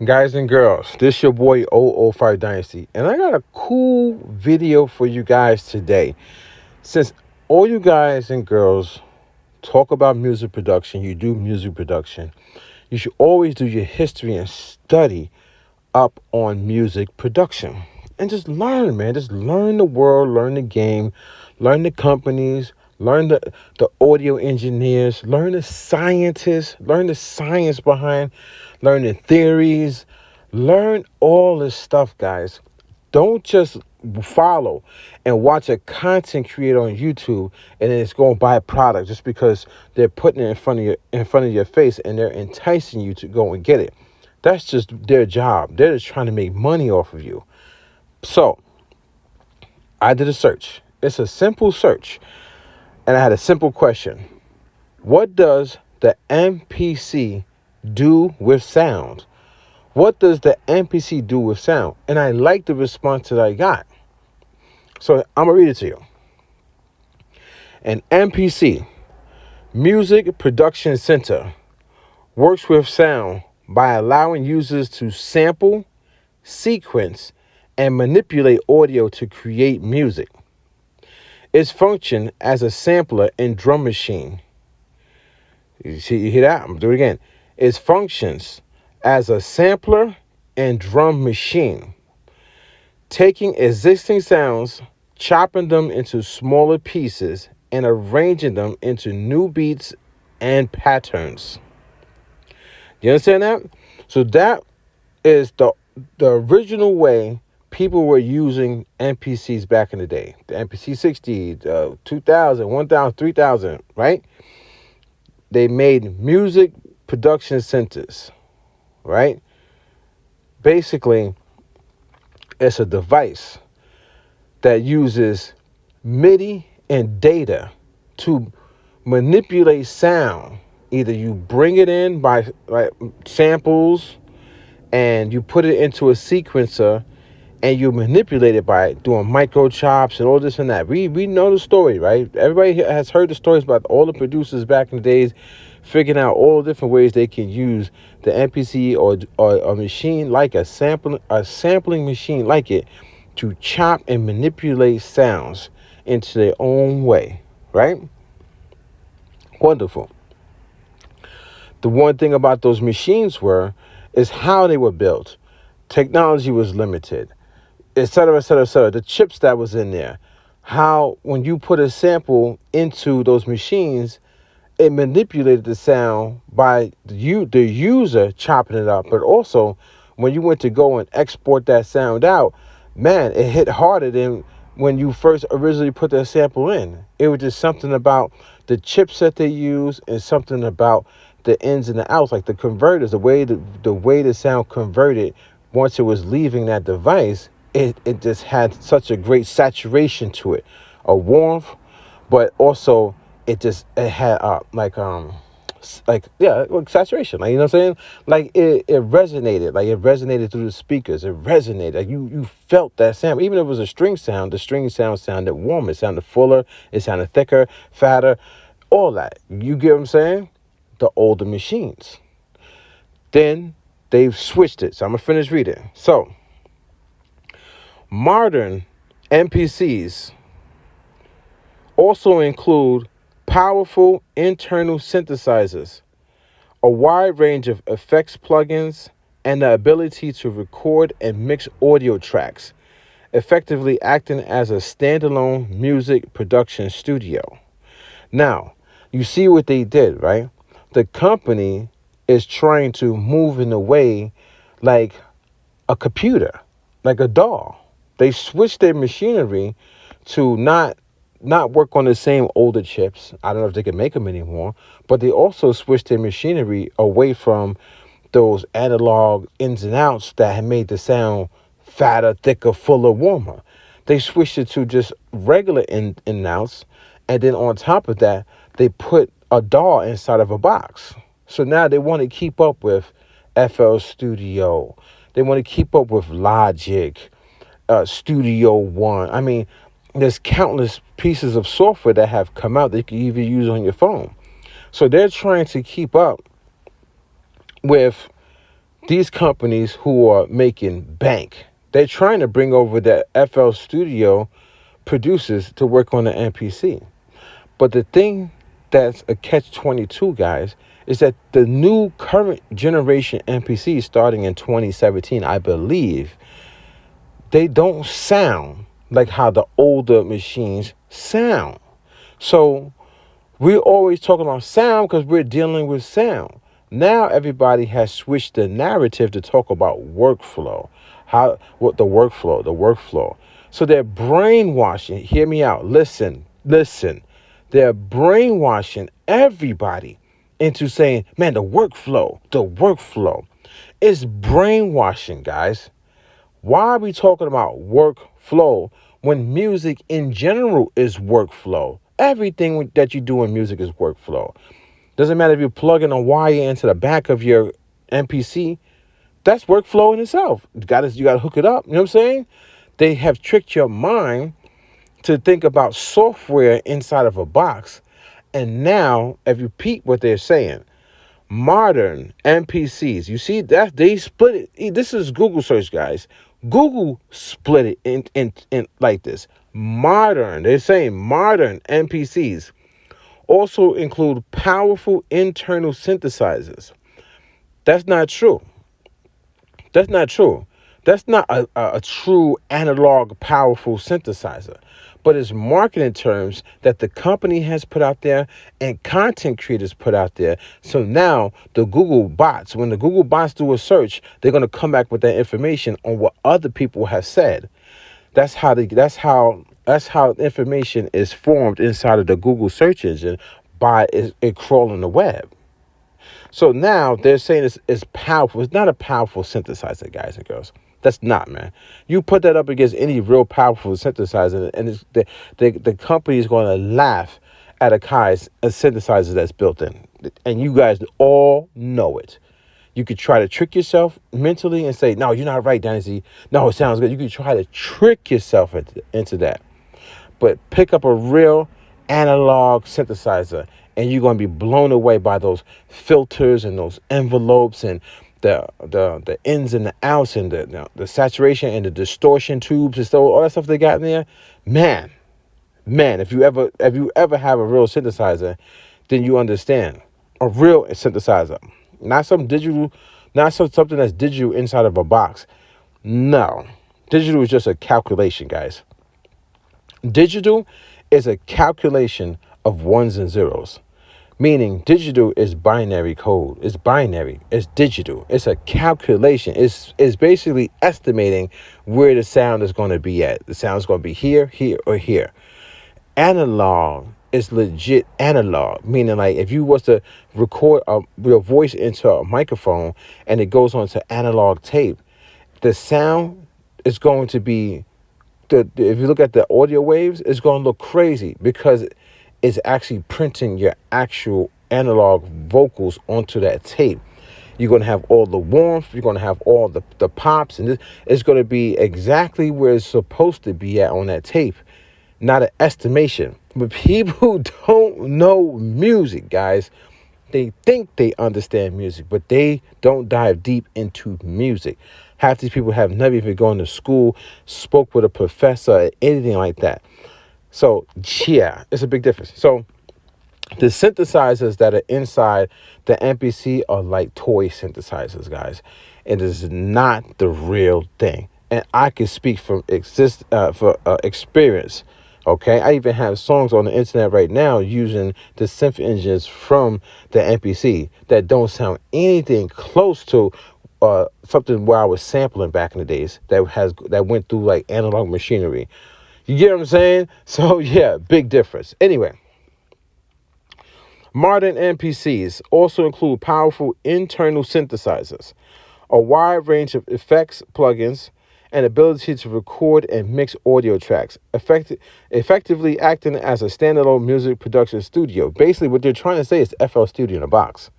Guys and girls, this your boy 005 Dynasty, and I got a cool video for you guys today. Since all you guys and girls talk about music production, you do music production, you should always do your history and study up on music production. And just learn, man. Just learn the world, learn the game, learn the companies, learn the audio engineers, learn the scientists, learn the science behind, learn the theories, learn all this stuff, guys. Don't just follow and watch a content creator on YouTube and then it's going to buy a product just because they're putting it in front of your face and they're enticing you to go and get it. That's just their job. They're just trying to make money off of you. So I did a search. It's a simple search. And I had a simple question. What does the MPC do with sound? What does the MPC do with sound? And I like the response that I got. So I'm going to read it to you. An MPC, Music Production Center, works with sound by allowing users to sample, sequence, and manipulate audio to create music. Its function as a sampler and drum machine. You hear that? I'm going to do it again. Its functions as a sampler and drum machine, taking existing sounds, chopping them into smaller pieces, and arranging them into new beats and patterns. You understand that? So that is the original way people were using MPCs back in the day. The MPC 60, 2000, 1000, 3000, right? They made music production centers, right? Basically, it's a device that uses MIDI and data to manipulate sound. Either you bring it in by samples and you put it into a sequencer and you manipulate it by doing micro chops and all this and that. We know the story, right? Everybody has heard the stories about all the producers back in the days figuring out all the different ways they can use the MPC or a machine like a sampling machine like it to chop and manipulate sounds into their own way, right? Wonderful. The one thing about those machines is how they were built. Technology was limited, et cetera, et cetera, et cetera. The chips that was in there, how when you put a sample into those machines, it manipulated the sound by the user chopping it up. But also, when you went to go and export that sound out, man, it hit harder than when you first originally put that sample in. It was just something about the chips that they use and something about the ins and the outs, like the converters, the way the sound converted once it was leaving that device. It just had such a great saturation to it, a warmth, but also it had like saturation, like, you know what I'm saying? Like it resonated through the speakers. It resonated, like you felt that sound. Even if it was a string sound, the string sound sounded warm. It sounded fuller. It sounded thicker, fatter, all that. You get what I'm saying? The older machines. Then they've switched it. So I'm gonna finish reading. So modern MPCs also include powerful internal synthesizers, a wide range of effects plugins, and the ability to record and mix audio tracks, effectively acting as a standalone music production studio. Now, you see what they did, right? The company is trying to move in a way like a computer, like a DAW. They switched their machinery to not work on the same older chips. I don't know if they can make them anymore, but they also switched their machinery away from those analog ins and outs that had made the sound fatter, thicker, fuller, warmer. They switched it to just regular in and outs, and then on top of that, they put a DAW inside of a box. So now they want to keep up with FL Studio. They want to keep up with Logic, Studio One. I mean, there's countless pieces of software that have come out that you can even use on your phone. So they're trying to keep up with these companies who are making bank, they're trying to bring over the FL Studio producers to work on the MPC. But the thing that's a catch-22, guys, is that the new current generation MPC starting in 2017, I believe, they don't sound like how the older machines sound. So we're always talking about sound because we're dealing with sound. Now everybody has switched the narrative to talk about workflow. The workflow. So they're brainwashing. Hear me out. Listen. They're brainwashing everybody into saying, man, the workflow. It's brainwashing, guys. Why are we talking about workflow when music in general is workflow? Everything that you do in music is workflow. Doesn't matter if you're plugging a wire into the back of your MPC. That's workflow in itself. You gotta hook it up. You know what I'm saying? They have tricked your mind to think about software inside of a box. And now, if you peep what they're saying, modern MPCs, you see that they split it. This is Google search, guys. Google split it in like this. They're saying modern MPCs also include powerful internal synthesizers. That's not true. That's not true. That's not a true analog powerful synthesizer. But it's marketing terms that the company has put out there and content creators put out there. So now the Google bots, when the Google bots do a search, they're going to come back with that information on what other people have said. That's how information is formed inside of the Google search engine by it crawling the web. So now they're saying it's powerful. It's not a powerful synthesizer, guys and girls. That's not, man. You put that up against any real powerful synthesizer, and the company is going to laugh at a synthesizer that's built in. And you guys all know it. You could try to trick yourself mentally and say, no, you're not right, Dynasty. No, it sounds good. You could try to trick yourself into that. But pick up a real analog synthesizer, and you're going to be blown away by those filters and those envelopes and the ins and the outs and the saturation and the distortion tubes and so all that stuff they got in there. Man, if you ever have a real synthesizer, then you understand a real synthesizer, not some digital, not something that's digital inside of a box. No, digital is just a calculation, guys. Digital is a calculation of ones and zeros. Meaning digital is binary code. It's binary. It's digital. It's a calculation. It's basically estimating where the sound is going to be at. The sound is going to be here, here, or here. Analog is legit analog. Meaning like if you was to record your voice into a microphone and it goes onto analog tape, the sound is going to be, if you look at the audio waves, it's going to look crazy because is actually printing your actual analog vocals onto that tape. You're going to have all the warmth. You're going to have all the pops. And it's going to be exactly where it's supposed to be at on that tape. Not an estimation. But people don't know music, guys. They think they understand music, but they don't dive deep into music. Half these people have never even gone to school, spoke with a professor, or anything like that. So, yeah, it's a big difference. So, the synthesizers that are inside the MPC are like toy synthesizers, guys. It is not the real thing. And I can speak from experience. Okay, I even have songs on the internet right now using the synth engines from the MPC that don't sound anything close to something where I was sampling back in the days that went through like analog machinery. You get what I'm saying? So, yeah, big difference. Anyway, modern MPCs also include powerful internal synthesizers, a wide range of effects, plugins, and ability to record and mix audio tracks, effectively acting as a standalone music production studio. Basically, what they're trying to say is FL Studio in a box.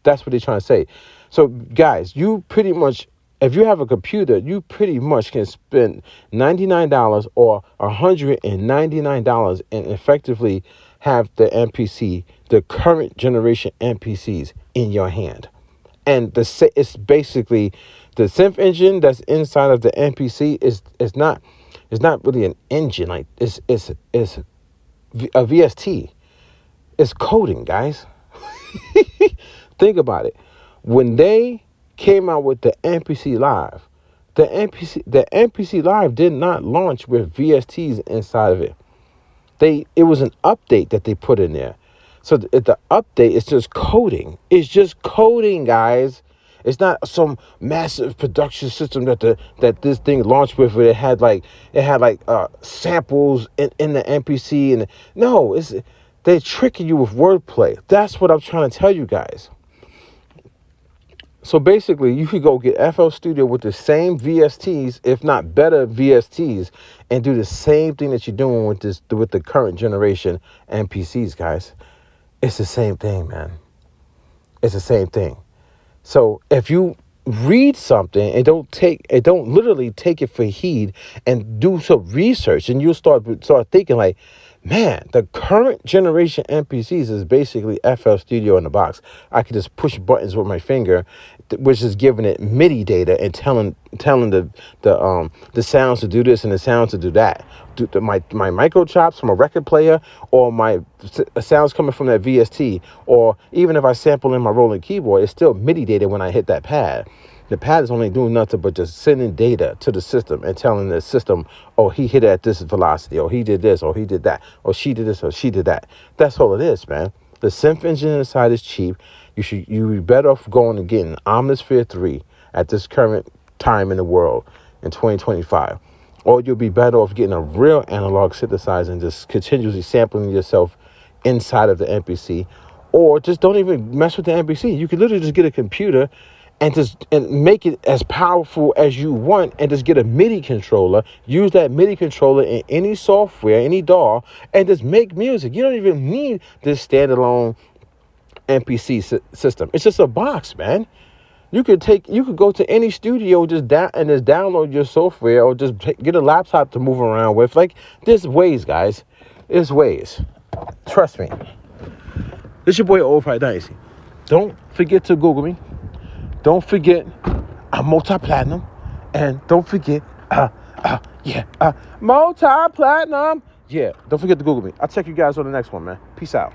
That's what they're trying to say. So, guys, you pretty much, if you have a computer, you pretty much can spend $99 or $199 and effectively have the MPC, the current generation MPCs in your hand. And it's basically the synth engine that's inside of the MPC is not really an engine. Like it's a VST. It's coding, guys. Think about it. When they came out with the MPC Live, the MPC Live did not launch with VSTs inside of it. It was an update that they put in there. So the update is just coding. It's just coding, guys. It's not some massive production system that this thing launched with. Where it had like samples in the MPC, and no, they're tricking you with wordplay. That's what I'm trying to tell you guys. So basically, you could go get FL Studio with the same VSTs, if not better VSTs, and do the same thing that you're doing with the current generation MPCs, guys. It's the same thing, man. It's the same thing. So if you read something and don't literally take it for heed and do some research, and you'll start thinking like, man, the current generation MPCs is basically FL Studio in the box. I can just push buttons with my finger, which is giving it MIDI data and telling the sounds to do this and the sounds to do that. My micro chops from a record player, or my sounds coming from that VST, or even if I sample in my rolling keyboard, it's still MIDI data when I hit that pad. The pad is only doing nothing but just sending data to the system and telling the system, oh, he hit at this velocity, or he did this, or he did that, or she did this, or she did that. That's all it is, man. The synth engine inside is cheap. You'd be better off going and getting Omnisphere 3 at this current time in the world in 2025. Or you'll be better off getting a real analog synthesizer and just continuously sampling yourself inside of the MPC. Or just don't even mess with the MPC. You can literally just get a computer and make it as powerful as you want, and just get a MIDI controller, use that MIDI controller in any software, any DAW, and just make music. You don't even need this standalone MPC system. It's just a box, man. You could go to any studio just download your software, or just get a laptop to move around with. Like, there's ways, guys. There's ways. Trust me. This your boy Old Dynasty. Don't forget to Google me. Don't forget, I'm multi-platinum. And don't forget, multi-platinum. Yeah, don't forget to Google me. I'll check you guys on the next one, man. Peace out.